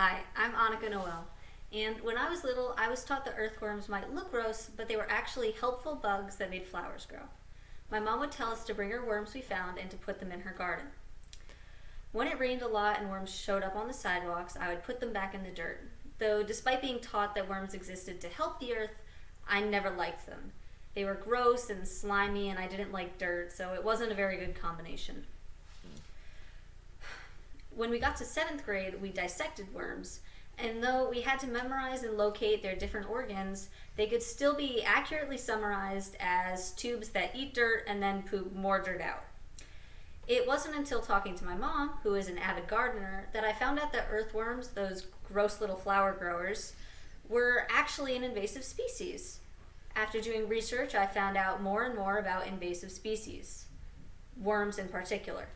Hi, I'm Annika Noel, and when I was little, I was taught that earthworms might look gross, but they were actually helpful bugs that made flowers grow. My mom would tell us to bring her worms we found and to put them in her garden. When it rained a lot and worms showed up on the sidewalks, I would put them back in the dirt. Though, despite being taught that worms existed to help the earth, I never liked them. They were gross and slimy, and I didn't like dirt, so it wasn't a very good combination. When we got to 7th grade, we dissected worms, and though we had to memorize and locate their different organs, they could still be accurately summarized as tubes that eat dirt and then poop more dirt out. It wasn't until talking to my mom, who is an avid gardener, that I found out that earthworms, those gross little flower growers, were actually an invasive species. After doing research, I found out more and more about invasive species, worms in particular.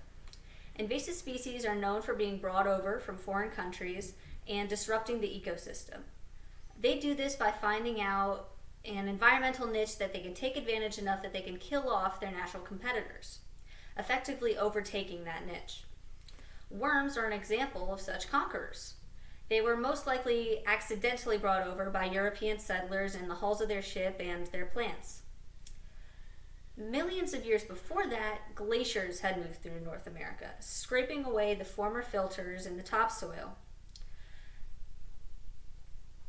Invasive species are known for being brought over from foreign countries and disrupting the ecosystem. They do this by finding out an environmental niche that they can take advantage enough that they can kill off their natural competitors, effectively overtaking that niche. Worms are an example of such conquerors. They were most likely accidentally brought over by European settlers in the hulls of their ship and their plants. Millions of years before that, glaciers had moved through North America, scraping away the former filters in the topsoil.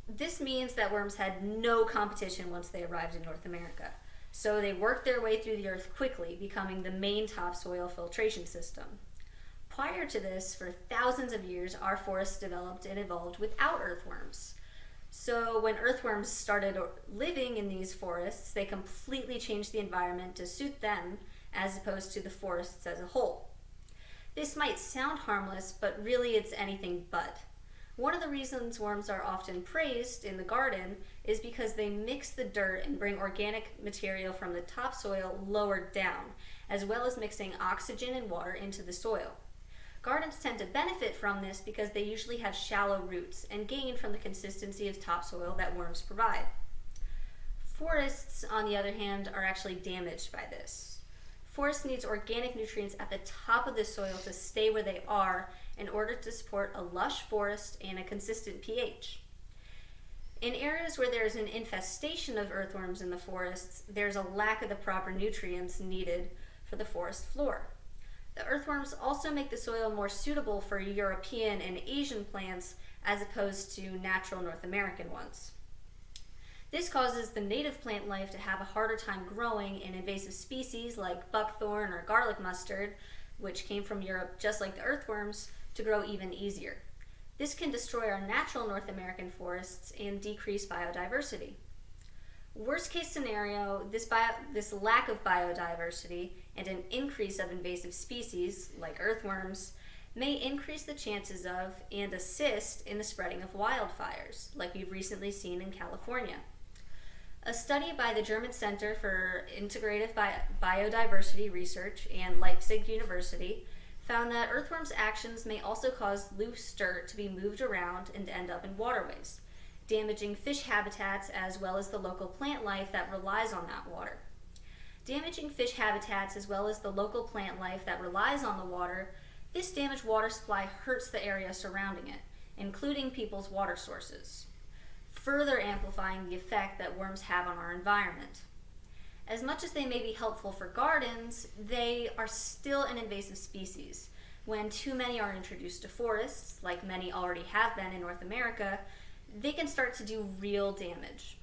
This means that worms had no competition once they arrived in North America, so they worked their way through the earth quickly, becoming the main topsoil filtration system. Prior to this, for thousands of years, our forests developed and evolved without earthworms. So when earthworms started living in these forests, they completely changed the environment to suit them as opposed to the forests as a whole. This might sound harmless, but really it's anything but. One of the reasons worms are often praised in the garden is because they mix the dirt and bring organic material from the topsoil lower down, as well as mixing oxygen and water into the soil. Gardens tend to benefit from this because they usually have shallow roots and gain from the consistency of topsoil that worms provide. Forests, on the other hand, are actually damaged by this. Forest needs organic nutrients at the top of the soil to stay where they are in order to support a lush forest and a consistent pH. In areas where there is an infestation of earthworms in the forests, there's a lack of the proper nutrients needed for the forest floor. The earthworms also make the soil more suitable for European and Asian plants as opposed to natural North American ones. This causes the native plant life to have a harder time growing, and invasive species like buckthorn or garlic mustard, which came from Europe just like the earthworms, to grow even easier. This can destroy our natural North American forests and decrease biodiversity. Worst case scenario, this lack of biodiversity and an increase of invasive species, like earthworms, may increase the chances of and assist in the spreading of wildfires, like we've recently seen in California. A study by the German Center for Integrative Biodiversity Research and Leipzig University found that earthworms' actions may also cause loose dirt to be moved around and end up in waterways, damaging fish habitats as well as the local plant life that relies on that water. Damaging fish habitats as well as the local plant life that relies on the water, this damaged water supply hurts the area surrounding it, including people's water sources, further amplifying the effect that worms have on our environment. As much as they may be helpful for gardens, they are still an invasive species. When too many are introduced to forests, like many already have been in North America, they can start to do real damage.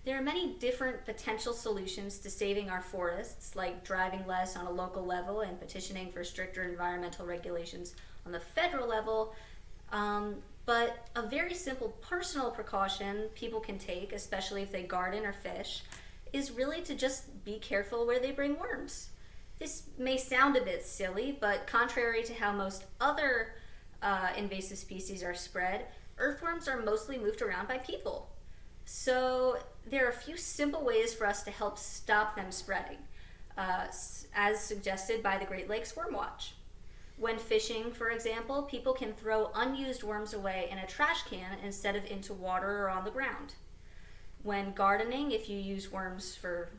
There are many different potential solutions to saving our forests, like driving less on a local level and petitioning for stricter environmental regulations on the federal level, but a very simple personal precaution people can take, especially if they garden or fish, is really to just be careful where they bring worms. This may sound a bit silly, but contrary to how most other invasive species are spread, earthworms are mostly moved around by people. So there are a few simple ways for us to help stop them spreading, as suggested by the Great Lakes Worm Watch. When fishing, for example, people can throw unused worms away in a trash can instead of into water or on the ground. When gardening, if you use worms for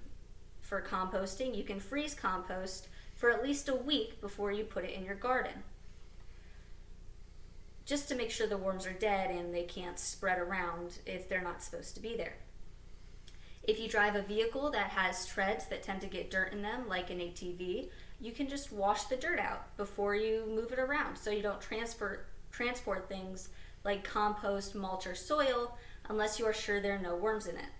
composting, you can freeze compost for at least a week before you put it in your garden. just to make sure the worms are dead and they can't spread around if they're not supposed to be there. If you drive a vehicle that has treads that tend to get dirt in them, like an ATV, you can just wash the dirt out before you move it around so you don't transport things like compost, mulch, or soil unless you are sure there are no worms in it.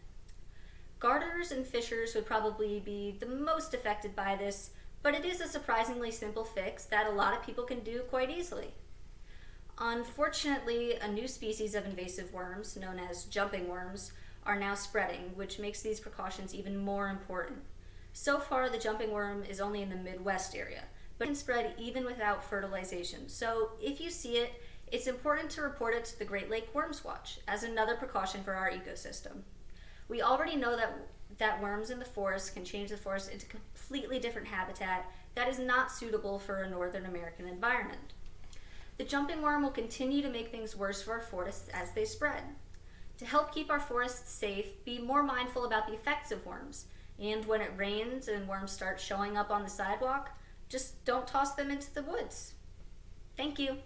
Gardeners and fishers would probably be the most affected by this, but it is a surprisingly simple fix that a lot of people can do quite easily. Unfortunately, a new species of invasive worms, known as jumping worms, are now spreading, which makes these precautions even more important. So far, the jumping worm is only in the Midwest area, but it can spread even without fertilization. So if you see it, it's important to report it to the Great Lake Worms Watch as another precaution for our ecosystem. We already know that worms in the forest can change the forest into completely different habitat that is not suitable for a Northern American environment. The jumping worm will continue to make things worse for our forests as they spread. To help keep our forests safe, be more mindful about the effects of worms. And when it rains and worms start showing up on the sidewalk, just don't toss them into the woods. Thank you.